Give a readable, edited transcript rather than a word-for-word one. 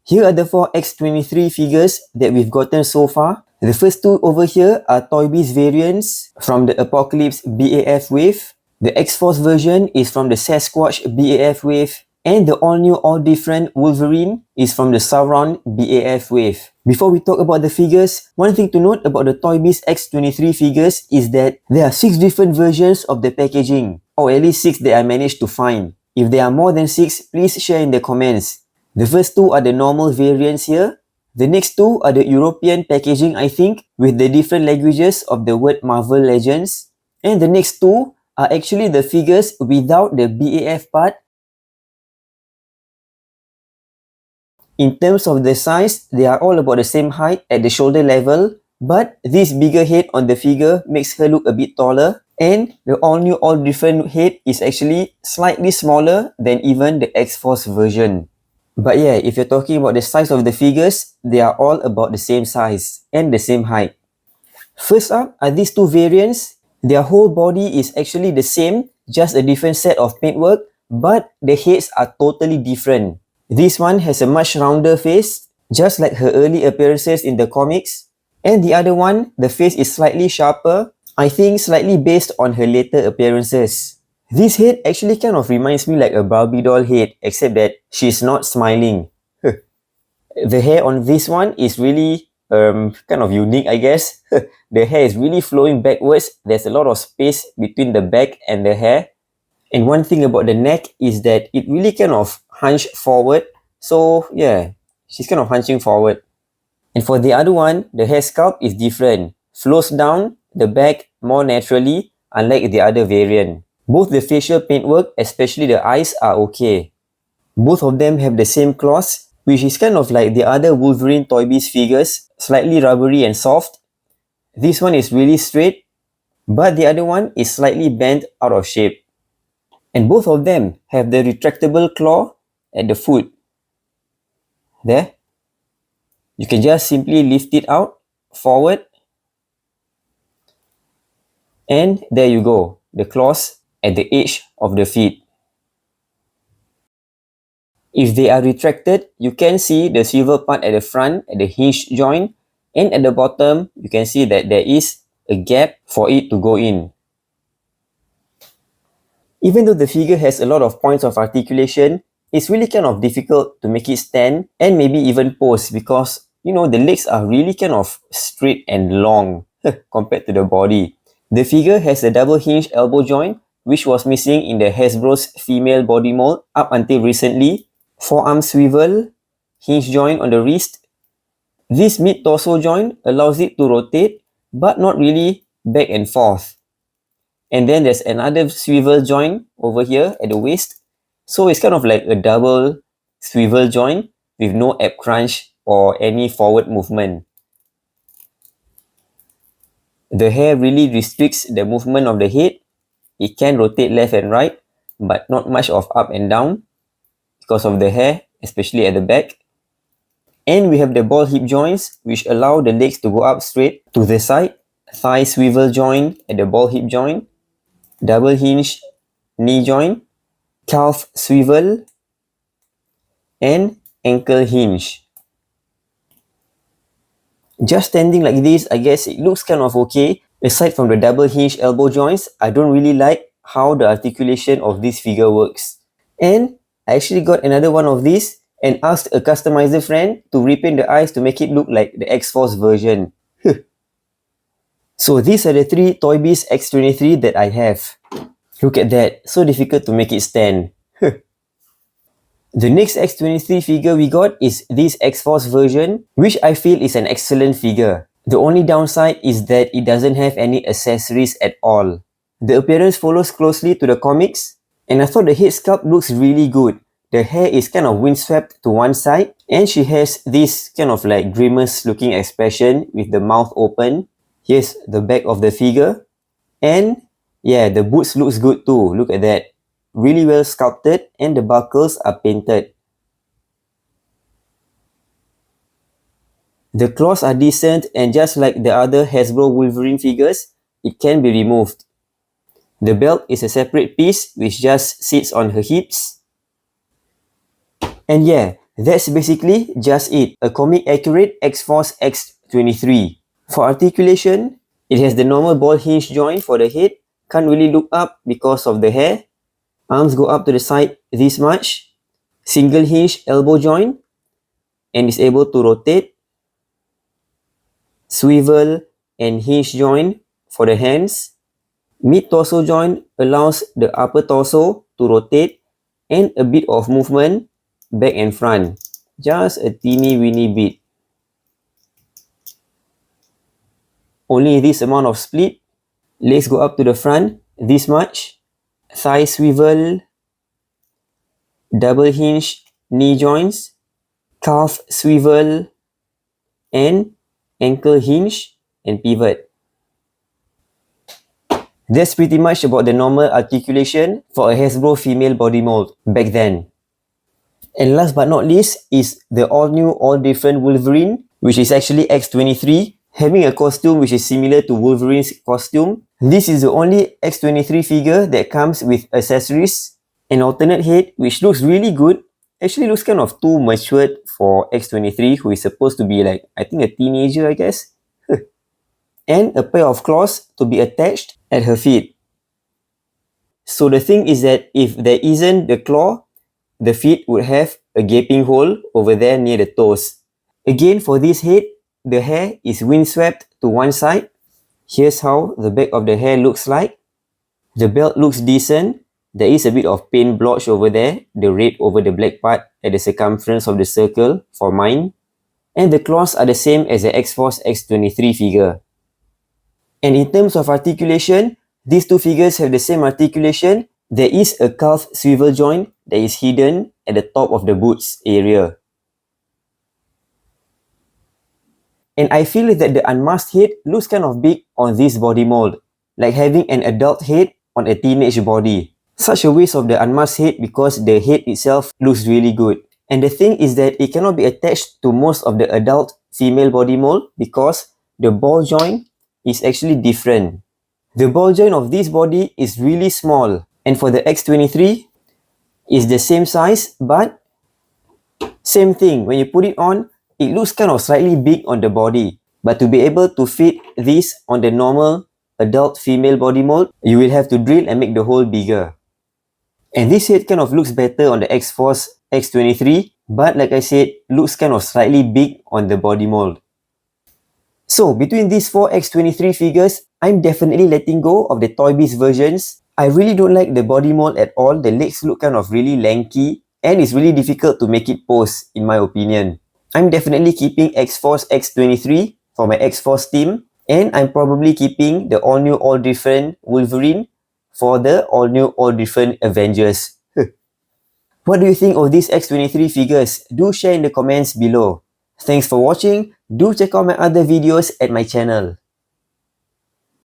Here are the 4 X-23 figures that we've gotten so far. The first two over here are Toybiz Variants from the Apocalypse BAF wave. The X-force version is from the Sasquatch BAF wave. And the all-new, all-different Wolverine is from the Sauron BAF wave. Before we talk about the figures, one thing to note about the Toybiz X-23 figures is that there are 6 different versions of the packaging, or at least 6 that I managed to find. If there are more than 6, please share in the comments. The first 2 are the normal variants here. The next 2 are the European packaging, I think, with the different languages of the word Marvel Legends. And the next 2 are actually the figures without the BAF part. In terms of the size, they are all about the same height at the shoulder level, but this bigger head on the figure makes her look a bit taller, and the all-new, all-different head is actually slightly smaller than even the X-force version. But yeah, if you're talking about the size of the figures, they are all about the same size and the same height. First up are these 2 variants. Their whole body is actually the same, just a different set of paintwork, but the heads are totally different. This one has a much rounder face, just like her early appearances in the comics. And the other one, the face is slightly sharper, I think slightly based on her later appearances. This head actually kind of reminds me like a Barbie doll head, except that she's not smiling. The hair on this one is really kind of unique, I guess. The hair is really flowing backwards. There's a lot of space between the back and the hair. And one thing about the neck is that it really kind of hunched forward. So yeah, she's kind of hunching forward. And for the other one, the hair sculpt is different. Flows down the back more naturally, unlike the other variant. Both the facial paintwork, especially the eyes, are okay. Both of them have the same claws, which is kind of like the other Wolverine Toybiz figures, slightly rubbery and soft. This one is really straight, but the other one is slightly bent out of shape. And both of them have the retractable claw at the foot. There. You can just simply lift it out, forward. And there you go, the claws at the edge of the feet. If they are retracted, you can see the swivel part at the front, at the hinge joint, and at the bottom, you can see that there is a gap for it to go in. Even though the figure has a lot of points of articulation, it's really kind of difficult to make it stand and maybe even pose because, you know, the legs are really kind of straight and long compared to the body. The figure has a double hinge elbow joint, which was missing in the Hasbro's female body mold up until recently. Forearm swivel, hinge joint on the wrist. This mid-torso joint allows it to rotate, but not really back and forth. And then there's another swivel joint over here at the waist. So it's kind of like a double swivel joint with no ab crunch or any forward movement. The hair really restricts the movement of the head. It can rotate left and right, but not much of up and down because of the hair, especially at the back. And we have the ball hip joints, which allow the legs to go up straight to the side. Thigh swivel joint at the ball hip joint. Double hinge knee joint. Calf swivel. And ankle hinge. Just standing like this, I guess it looks kind of okay. Aside from the double hinge elbow joints, I don't really like how the articulation of this figure works. And I actually got another one of these and asked a customizer friend to repaint the eyes to make it look like the X-force version. So these are the 3 Toybiz X-23 that I have. Look at that, so difficult to make it stand. The next X-23 figure we got is this X-force version, which I feel is an excellent figure. The only downside is that it doesn't have any accessories at all. The appearance follows closely to the comics, and I thought the head sculpt looks really good. The hair is kind of windswept to one side, and she has this kind of like grimace looking expression with the mouth open. Here's the back of the figure. And yeah, the boots looks good too. Look at that. Really well sculpted, and the buckles are painted. The claws are decent, and just like the other Hasbro Wolverine figures, it can be removed. The belt is a separate piece which just sits on her hips. And yeah, That's basically just it, a comic accurate X-force X-23. For articulation, it has the normal ball hinge joint for the head, can't really look up because of the hair. Arms go up to the side this much, single hinge elbow joint, and is able to rotate, swivel and hinge joint for the hands. Mid-torso joint allows the upper torso to rotate and a bit of movement back and front. Just a teeny weeny bit. Only this amount of split. Legs go up to the front this much. Thigh swivel, double hinge knee joints, calf swivel, and ankle hinge and pivot. That's pretty much about the normal articulation for a Hasbro female body mold back then. And last but not least is the all new, all different Wolverine, which is actually X-23, having a costume which is similar to Wolverine's costume. This is the only X-23 figure that comes with accessories, an alternate head which looks really good. Actually looks kind of too matured for X-23, who is supposed to be like, I think a teenager, I guess. And a pair of claws to be attached at her feet. So the thing is that if there isn't the claw, the feet would have a gaping hole over there near the toes. Again, for this head, the hair is windswept to one side. Here's how the back of the hair looks like. The belt looks decent. There is a bit of paint blotch over there, the red over the black part at the circumference of the circle for mine. And the claws are the same as the X-force X-23 figure. And in terms of articulation, these two figures have the same articulation. There is a calf swivel joint that is hidden at the top of the boots area. And I feel that the unmasked head looks kind of big on this body mold, like having an adult head on a teenage body. Such a waste of the unmasked head because the head itself looks really good. And the thing is that it cannot be attached to most of the adult female body mold because the ball joint is actually different. The ball joint of this body is really small, and for the X-23, it's the same size, but same thing, when you put it on, it looks kind of slightly big on the body. But to be able to fit this on the normal adult female body mold, you will have to drill and make the hole bigger. And this head kind of looks better on the X-force X-23, but like I said, looks kind of slightly big on the body mold. So, between these four X-23 figures, I'm definitely letting go of the Toybiz versions. I really don't like the body mold at all. The legs look kind of really lanky and it's really difficult to make it pose, in my opinion. I'm definitely keeping X-force X-23 for my X-force team, and I'm probably keeping the all-new, all-different Wolverine for the all-new, all-different Avengers. What do you think of these X-23 figures? Do share in the comments below. Thanks for watching. Do check out my other videos at my channel.